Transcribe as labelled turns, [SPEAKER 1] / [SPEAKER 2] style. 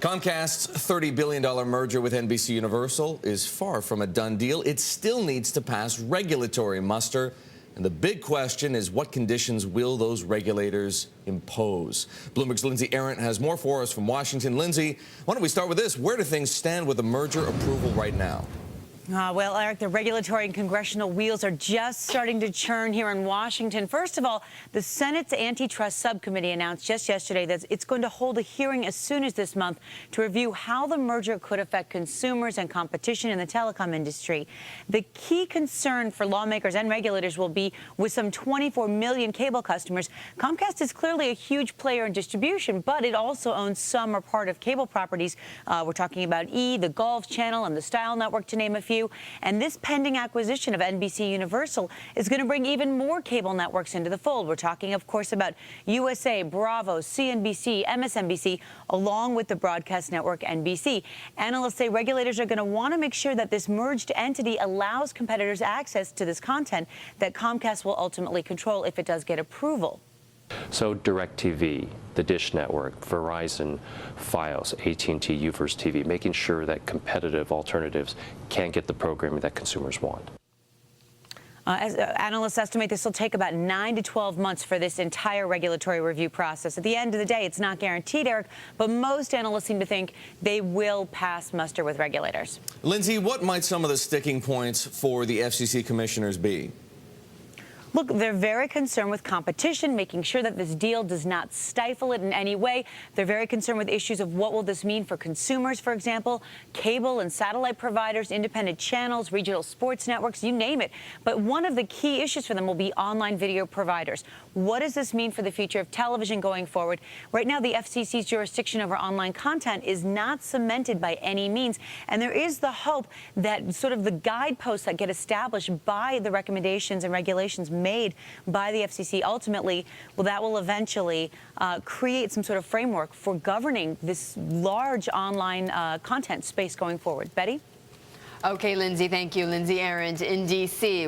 [SPEAKER 1] Comcast's $30 billion merger with NBC Universal is far from a done deal. It still needs to pass regulatory muster. And the big question is, what conditions will those regulators impose? Bloomberg's Lindsey Arent has more for us from Washington. Lindsey, why don't we start with this? Where do things stand with the merger approval right now?
[SPEAKER 2] Well, Eric, the regulatory and congressional wheels are just starting to churn here in Washington. First of all, the Senate's Antitrust Subcommittee announced just yesterday that it's going to hold a hearing as soon as this month to review how the merger could affect consumers and competition in the telecom industry. The key concern for lawmakers and regulators will be with some 24 million cable customers. Comcast is clearly a huge player in distribution, but it also owns some or part of cable properties. We're talking about E!, the Golf Channel, and the Style Network, to name a few. And this pending acquisition of NBC Universal is going to bring even more cable networks into the fold. We're talking, of course, about USA, Bravo, CNBC, MSNBC, along with the broadcast network NBC. Analysts say regulators are going to want to make sure that this merged entity allows competitors access to this content that Comcast will ultimately control if it does get approval.
[SPEAKER 3] So DirecTV, the Dish Network, Verizon, Fios, AT&T, UVerse TV, making sure that competitive alternatives can get the programming that consumers want.
[SPEAKER 2] As analysts estimate, this will take about 9 to 12 months for this entire regulatory review process. At the end of the day, it's not guaranteed, Eric, but most analysts seem to think they will pass muster with regulators.
[SPEAKER 1] Lindsey, what might some of the sticking points for the FCC commissioners be?
[SPEAKER 2] Look, they're very concerned with competition, making sure that this deal does not stifle it in any way. They're very concerned with issues of what will this mean for consumers, for example, cable and satellite providers, independent channels, regional sports networks, you name it. But one of the key issues for them will be online video providers. What does this mean for the future of television going forward? Right now, the FCC's jurisdiction over online content is not cemented by any means. And there is the hope that sort of the guideposts that get established by the recommendations and regulations made by the FCC ultimately, well, that will eventually create some sort of framework for governing this large online content space going forward. Betty?
[SPEAKER 4] Okay, Lindsey, thank you. Lindsey Arent in D.C.